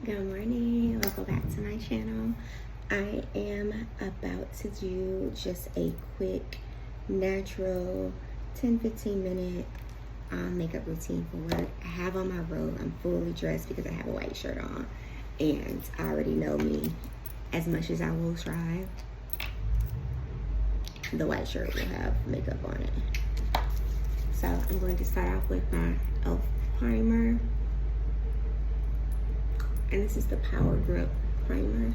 Good morning, welcome back to my channel. I am about to do just a quick, natural 10-15 minute makeup routine for work. I have on my robe, I'm fully dressed because I have a white shirt on, and I already know me. As much as I will try, the white shirt will have makeup on it. So I'm going to start off with my e.l.f. primer. And this is the Power Grip Primer.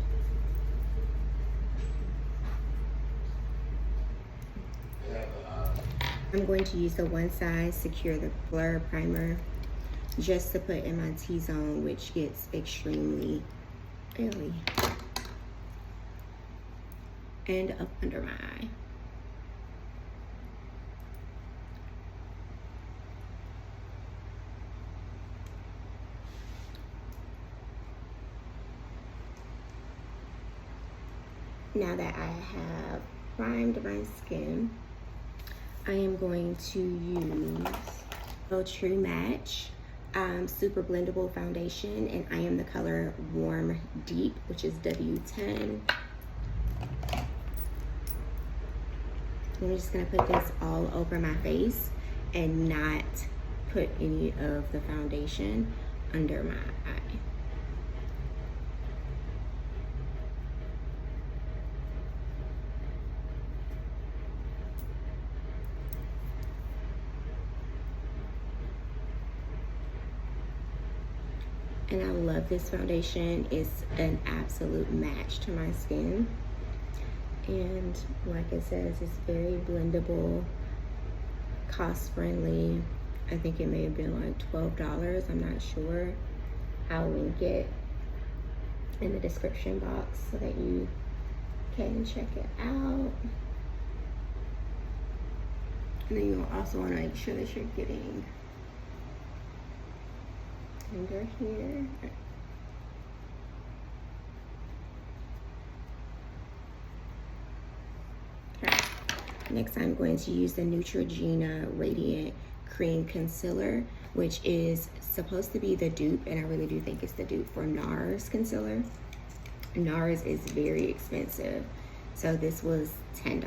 I'm going to use the One Size Secure the Blur Primer just to put in my T-zone, which gets extremely oily. And up under my eye. Now that I have primed my skin, I am going to use True Match Super Blendable Foundation, and I am the color Warm Deep, which is W10. I'm just gonna put this all over my face and not put any of the foundation under my eye. And I love this foundation. It's an absolute match to my skin. And like it says, it's very blendable, cost friendly. I think it may have been like $12. I'm not sure. I'll link it in the description box so that you can check it out. And then you'll also want to make sure that you're getting under here. Okay. Next, I'm going to use the Neutrogena Radiant Cream Concealer, which is supposed to be the dupe, and I really do think it's the dupe for NARS concealer. NARS is very expensive, so this was $10.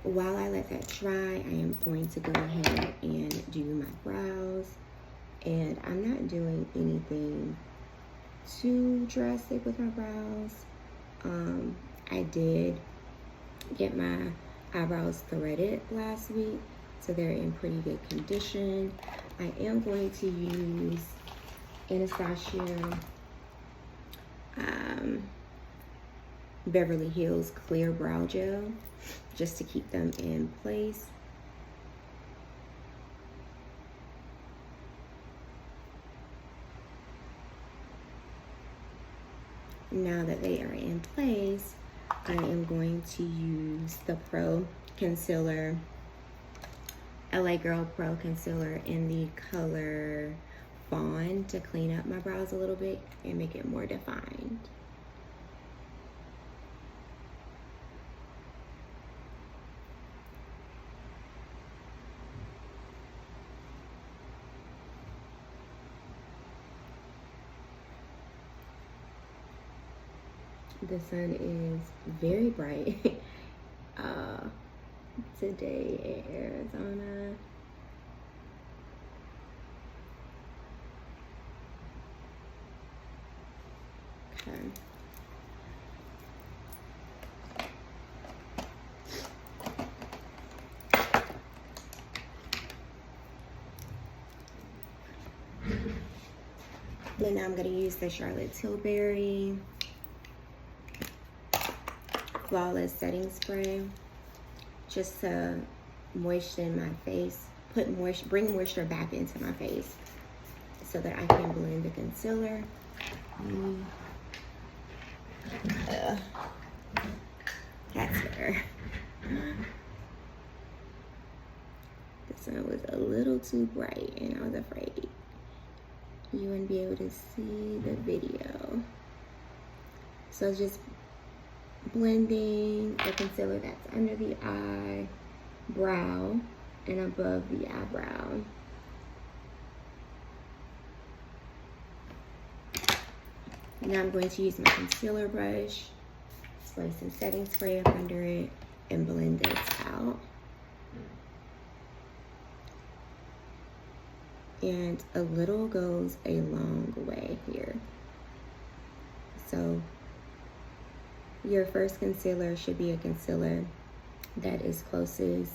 While I let that dry, I am going to go ahead and do my brows. And I'm not doing anything too drastic with my brows. I did get my eyebrows threaded last week, so they're in pretty good condition. I am going to use Anastasia Beverly Hills Clear Brow Gel just to keep them in place. Now that they are in place, I am going to use the Pro Concealer, LA Girl Pro Concealer in the color Fawn to clean up my brows a little bit and make it more defined. The sun is very bright today in Arizona. Okay. Then now I'm going to use the Charlotte Tilbury Flawless Setting Spray just to moisten my face, bring moisture back into my face so that I can blend the concealer. That's better. The sun was a little too bright and I was afraid you wouldn't be able to see the video. So just blending the concealer that's under the eye, brow, and above the eyebrow. Now I'm going to use my concealer brush, spray some setting spray up under it, and blend this out. And a little goes a long way here. So your first concealer should be a concealer that is closest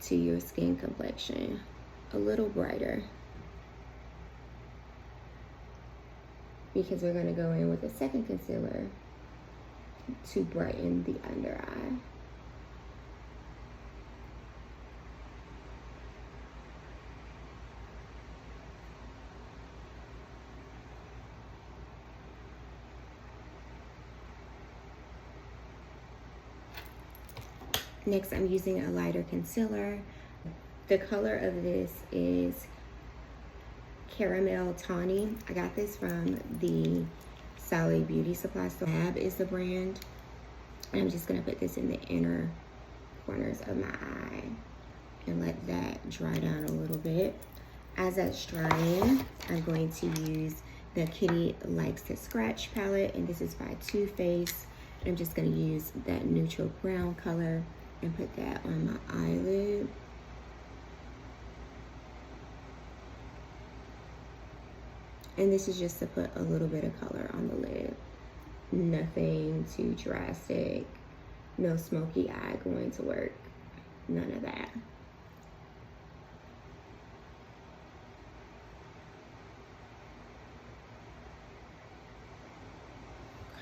to your skin complexion, a little brighter. Because we're going to go in with a second concealer to brighten the under eye. Next, I'm using a lighter concealer. The color of this is Caramel Tawny. I got this from the Sally Beauty Supply store. Fave is the brand. And I'm just gonna put this in the inner corners of my eye and let that dry down a little bit. As that's drying, I'm going to use the Kitty Likes to Scratch palette, and this is by Too Faced. I'm just gonna use that neutral brown color and put that on my eyelid. And this is just to put a little bit of color on the lid. Nothing too drastic. No smoky eye going to work. None of that.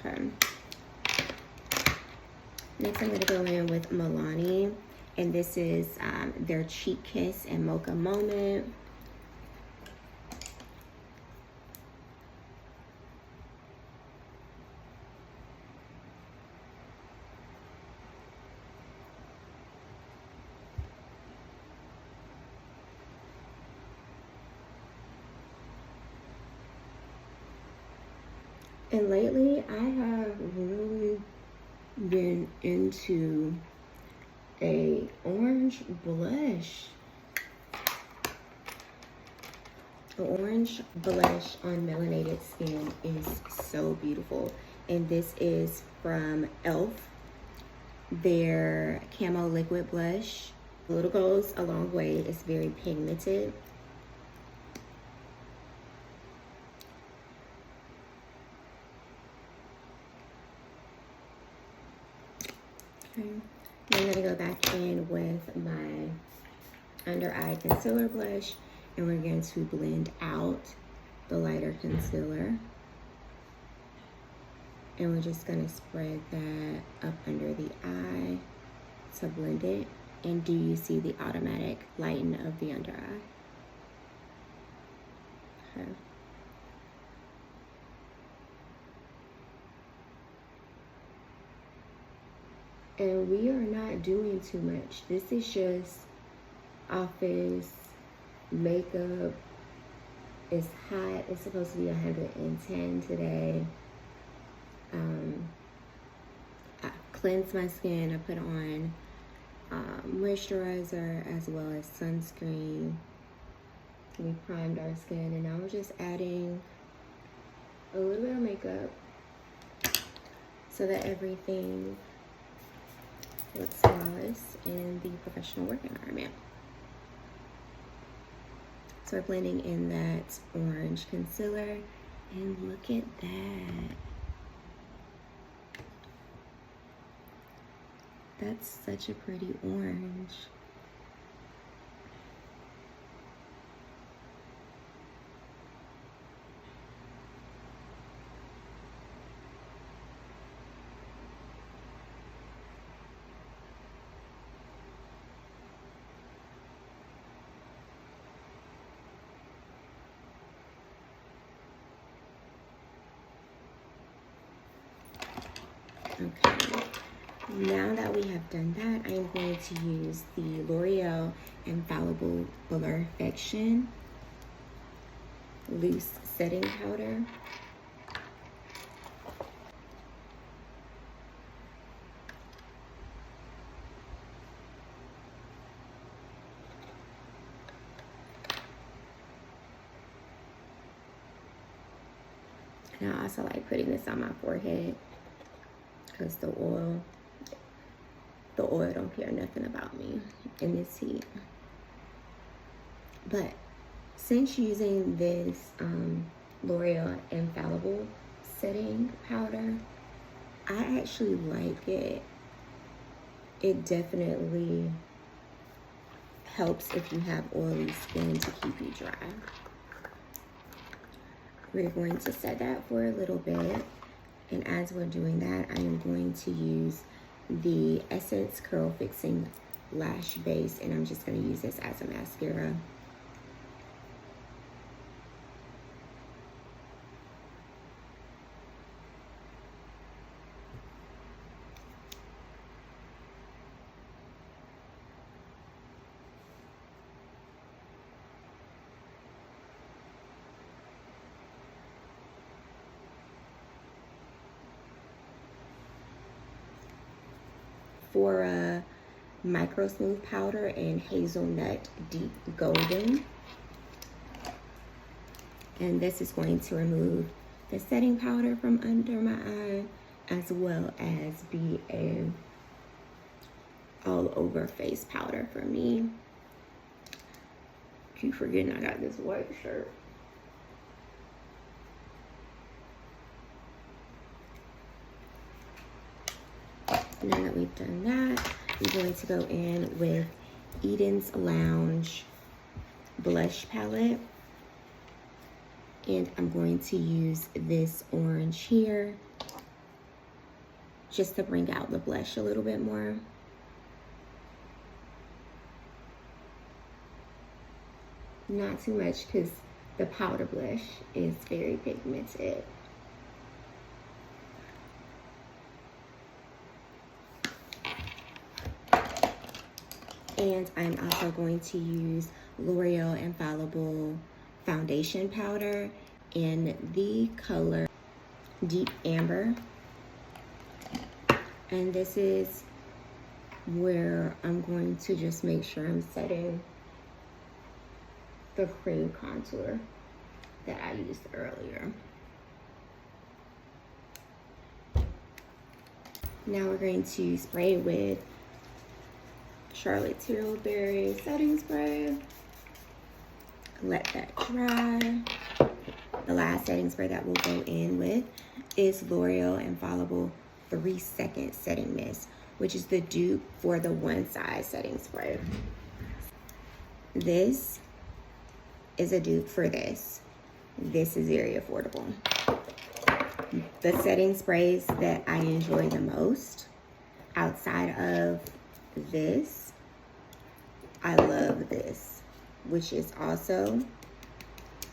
Okay. Next, I'm going to go in with Milani, and this is their Cheek Kiss and Mocha Moment. And lately, I have really been into a orange blush. The orange blush on melanated skin is so beautiful. And this is from e.l.f. Their Camo Liquid Blush. A little goes a long way. It's very pigmented. Okay. I'm going to go back in with my under eye concealer blush, and we're going to blend out the lighter concealer. And we're just going to spread that up under the eye to blend it. And do you see the automatic lighten of the under eye? Okay. And we are not doing too much. This is just office makeup. It's hot. It's supposed to be 110 today. I cleansed my skin. I put on moisturizer as well as sunscreen. We primed our skin, and now we're just adding a little bit of makeup so that everything looks flawless in the professional work environment. So we're blending in that orange concealer, and look at that. That's such a pretty orange. Okay, now that we have done that, I am going to use the L'Oréal Infallible Blur-fection Loose Setting Powder. And I also like putting this on my forehead because the oil don't care nothing about me in this heat. But since using this L'Oréal Infallible Setting Powder, I actually like it. It definitely helps if you have oily skin to keep you dry. We're going to set that for a little bit. And as we're doing that, I am going to use the Essence Curl Fixing Lash Base, and I'm just going to use this as a mascara. For a Micro Smooth Powder in Hazelnut Deep Golden. And this is going to remove the setting powder from under my eye, as well as be a all over face powder for me. Keep forgetting I got this white shirt. Now that we've done that, I'm going to go in with Eden's Lounge blush palette. And I'm going to use this orange here just to bring out the blush a little bit more. Not too much because the powder blush is very pigmented. And I'm also going to use L'Oréal Infallible Foundation Powder in the color Deep Amber. And this is where I'm going to just make sure I'm setting the cream contour that I used earlier. Now we're going to spray with Charlotte Tilbury Setting Spray. Let that dry. The last setting spray that we'll go in with is L'Oréal Infallible 3-Second Setting Mist, which is the dupe for the One Size Setting Spray. This is a dupe for this. This is very affordable. The setting sprays that I enjoy the most outside of this, I love this, which is also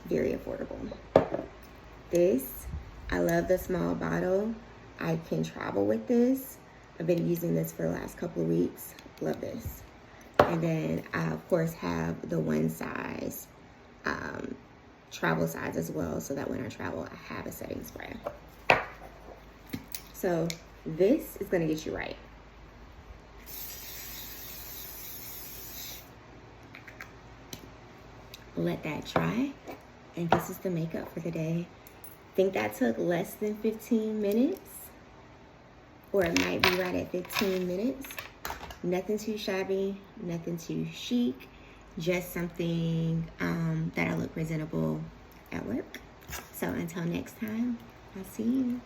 very affordable. This, I love the small bottle. I can travel with this. I've been using this for the last couple of weeks. Love this. And then I, of course, have the One Size travel size as well, so that when I travel, I have a setting spray. So this is gonna get you right. Let that dry, and this is the makeup for the day. I think that took less than 15 minutes, or it might be right at 15 minutes. Nothing too shabby, nothing too chic, just something that'll look presentable at work. So until next time, I'll see you.